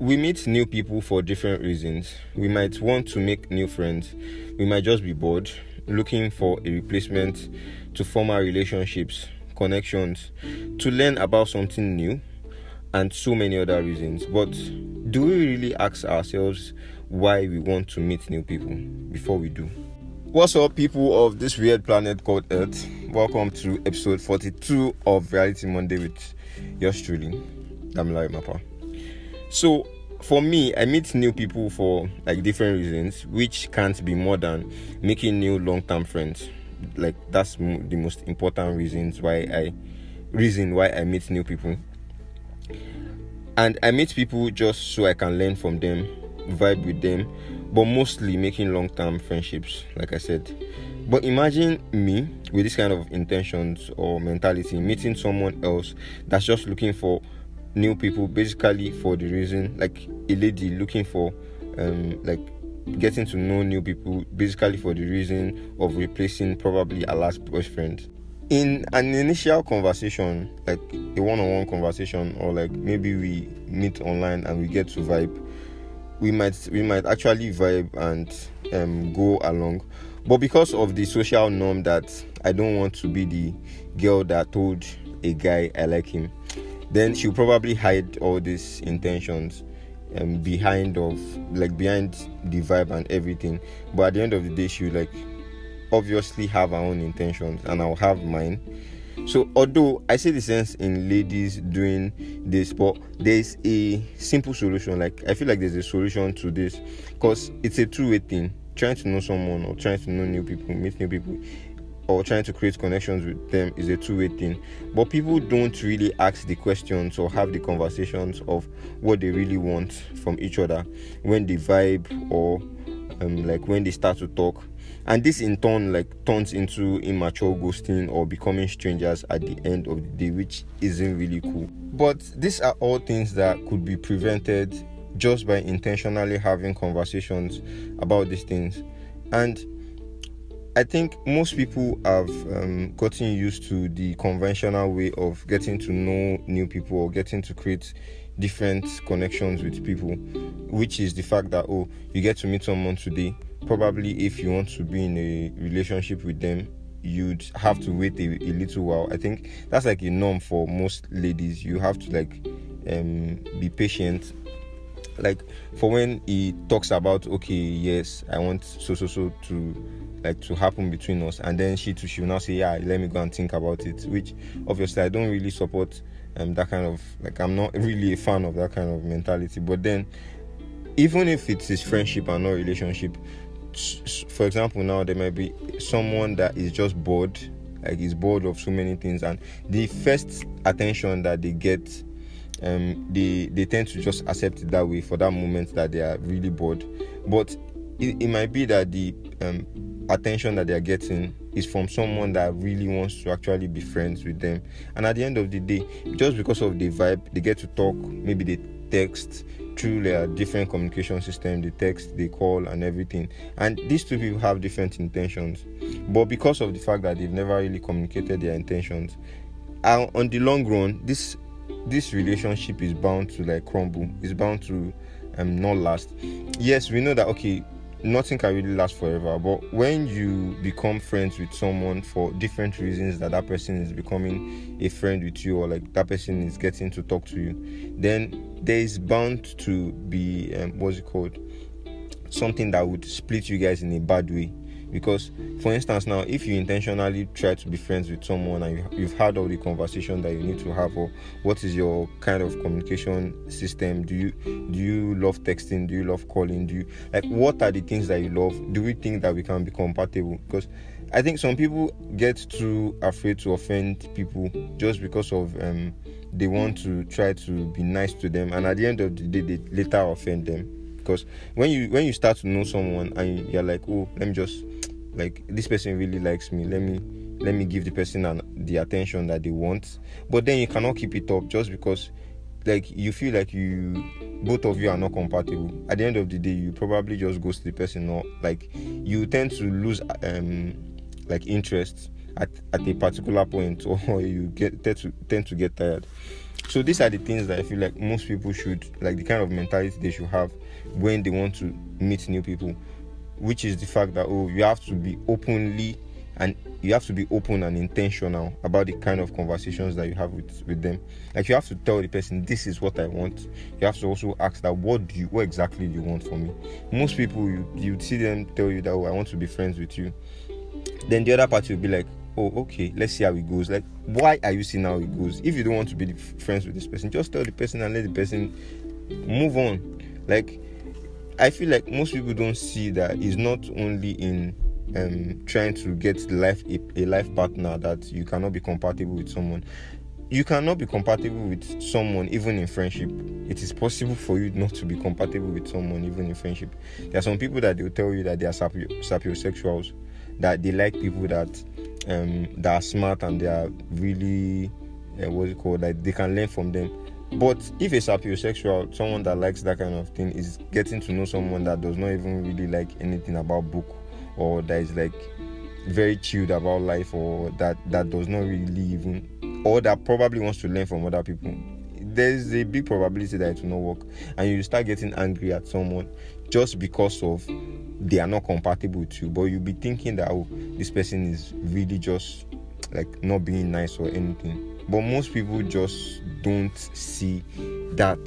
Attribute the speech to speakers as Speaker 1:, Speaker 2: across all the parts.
Speaker 1: we meet new people for different reasons. We might want to make new friends. We might just be bored, looking for a replacement to former relationships, connections, to learn about something new, and so many other reasons. But do we really ask ourselves why we want to meet new people before we do? What's up, people of this weird planet called Earth? Welcome to episode 42 of Reality Monday with yours truly, Damilola Mapa. So, for me, I meet new people for different reasons, which can't be more than making new long-term friends. That's the most important reason why I meet new people. And I meet people just so I can learn from them, vibe with them, but mostly making long-term friendships, like I said. But imagine me with this kind of intentions or mentality, meeting someone else that's just looking for new people, basically for the reason, like a lady looking for getting to know new people, basically for the reason of replacing probably a last boyfriend. In an initial conversation, like a one-on-one conversation, or maybe we meet online and we get to vibe, we might actually vibe and go along. But because of the social norm that I don't want to be the girl that told a guy I like him, then she'll probably hide all these intentions behind the vibe and everything. But at the end of the day, she'll obviously have her own intentions and I'll have mine. So although I see the sense in ladies doing this, but there's a simple solution. I feel like there's a solution to this, because it's a two-way thing. Trying to know someone or trying to know new people, meet new people, or trying to create connections with them is a two-way thing. But people don't really ask the questions or have the conversations of what they really want from each other when they vibe or when they start to talk. And this in turn turns into immature ghosting or becoming strangers at the end of the day, which isn't really cool. But these are all things that could be prevented just by intentionally having conversations about these things. And I think most people have gotten used to the conventional way of getting to know new people or getting to create different connections with people, which is the fact that you get to meet someone today. Probably if you want to be in a relationship with them, you'd have to wait a little while. I think that's a norm for most ladies. You have to be patient. For when he talks about, okay, yes, I want so to happen between us, and then she will now say, yeah, let me go and think about it, which obviously I don't really support that kind of, I'm not really a fan of that kind of mentality. But then, even if it's his friendship and not relationship, for example, now there might be someone that is just bored, he's bored of so many things, and the first attention that they get, they tend to just accept it that way for that moment that they are really bored. But it might be that the attention that they are getting is from someone that really wants to actually be friends with them. And at the end of the day, just because of the vibe, they get to talk, maybe they text through their different communication system, they text, they call and everything. And these two people have different intentions. But because of the fact that they've never really communicated their intentions, on the long run, this relationship is bound to crumble. It's bound to not last. Yes, we know that, okay, nothing can really last forever, but when you become friends with someone for different reasons, that person is becoming a friend with you, or that person is getting to talk to you, then there is bound to be something that would split you guys in a bad way. Because, for instance, now if you intentionally try to be friends with someone and you've had all the conversation that you need to have, or what is your kind of communication system? Do you love texting? Do you love calling? Do you what are the things that you love? Do we think that we can be compatible? Because I think some people get too afraid to offend people just because of they want to try to be nice to them, and at the end of the day they later offend them. Because when you start to know someone and you're let me just this person really likes me, let me give the person the attention that they want, but then you cannot keep it up just because you feel both of you are not compatible. At the end of the day, you probably just ghost the person, or you tend to lose interest at a particular point, or you tend to get tired. So these are the things that I feel like most people should, like the kind of mentality they should have when they want to meet new people, which is the fact that you have to be open and intentional about the kind of conversations that you have with them. Like, you have to tell the person, this is what I want. You have to also ask that, what exactly do you want from me? Most people, you see them tell you that, I want to be friends with you. Then the other party will be like, okay, let's see how it goes. Like, why are you seeing how it goes? If you don't want to be friends with this person, just tell the person and let the person move on. Like, I feel like most people don't see that it's not only in trying to get a life partner that you cannot be compatible with someone. You cannot be compatible with someone even in friendship. It is possible for you not to be compatible with someone even in friendship. There are some people that they'll tell you that they are sapiosexuals, that they like people that are smart and they are really that they can learn from them. But if a sapiosexual, someone that likes that kind of thing, is getting to know someone that does not even really like anything about book, or that is like very chilled about life, or that does not really even, or that probably wants to learn from other people, there's a big probability that it will not work, and you start getting angry at someone just because of they are not compatible with you. But you'll be thinking that, this person is really just like not being nice or anything. But most people just don't see that.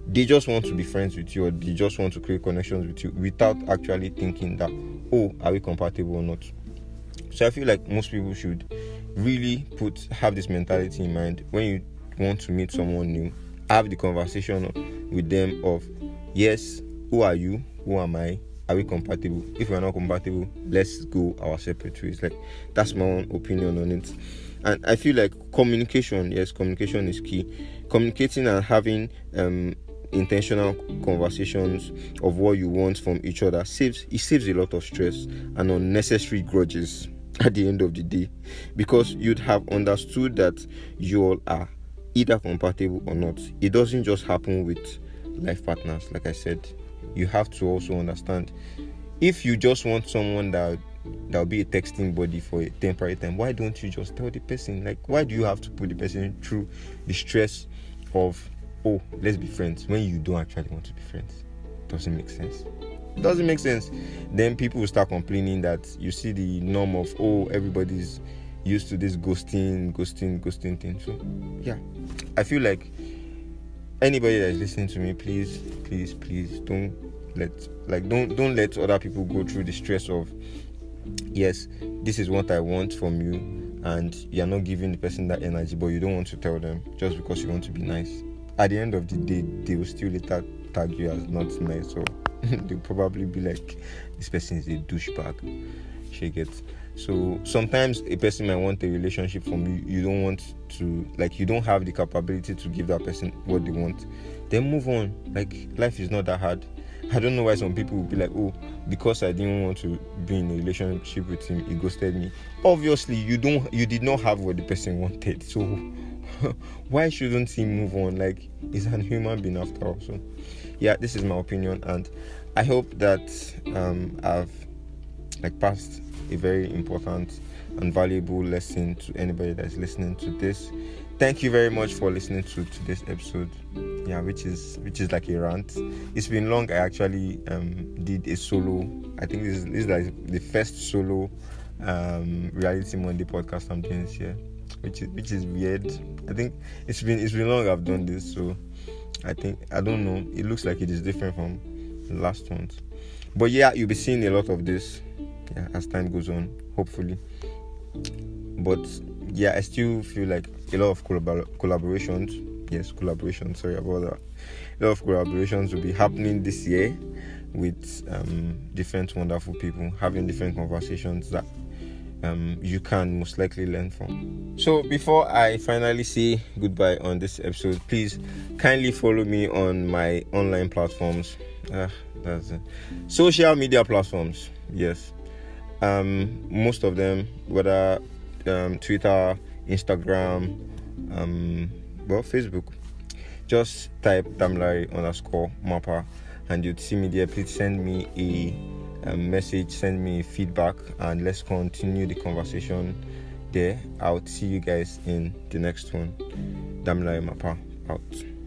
Speaker 1: They just want to be friends with you, or they just want to create connections with you without actually thinking that, are we compatible or not? So I feel like most people should really have this mentality in mind when you want to meet someone new. Have the conversation with them of, yes, who are you? Who am I? Are we compatible? If we are not compatible, let's go our separate ways. Like, that's my own opinion on it. And I feel like communication is key. Communicating and having intentional conversations of what you want from each other saves a lot of stress and unnecessary grudges at the end of the day, because you'd have understood that you all are either compatible or not. It doesn't just happen with life partners. Like I said, you have to also understand, if you just want someone that'll be a texting buddy for a temporary time, why don't you just tell the person? Like, why do you have to put the person through the stress of, let's be friends, when you don't actually want to be friends? Doesn't make sense. Then people will start complaining that you see the norm of, everybody's used to this ghosting thing. So yeah, I feel like anybody that is listening to me, please don't let other people go through the stress of, yes, this is what I want from you, and you're not giving the person that energy, but you don't want to tell them just because you want to be nice. At the end of the day, they will still later tag you as not nice, or they'll probably be like, this person is a douchebag. She gets. So sometimes a person might want a relationship from you. You don't want to, you don't have the capability to give that person what they want. Then move on. Like, life is not that hard. I don't know why some people will be like, because I didn't want to be in a relationship with him, he ghosted me. Obviously, you did not have what the person wanted. So why shouldn't he move on? Like, he's a human being after all. So yeah, this is my opinion, and I hope that I've passed a very important and valuable lesson to anybody that's listening to this. Thank you very much for listening to this episode. Yeah, which is like a rant. It's been long. I actually did a solo. I think this is like the first solo Reality Monday podcast I'm doing this year, which is weird. I think it's been long I've done this, so I don't know. It looks like it is different from the last ones. But yeah, you'll be seeing a lot of this as time goes on, hopefully. But yeah, I still feel like a lot of collaborations. Yes, collaborations. Sorry about that. A lot of collaborations will be happening this year with different wonderful people, having different conversations that you can most likely learn from. So before I finally say goodbye on this episode, please kindly follow me on my online platforms. That's it. Social media platforms. Yes. Most of them, whether Twitter, Instagram, Facebook. Just type Damilare_Mappa and you'd see me there. Please send me a message, send me feedback, and let's continue the conversation there. I'll see you guys in the next one. Damilare Mapa out.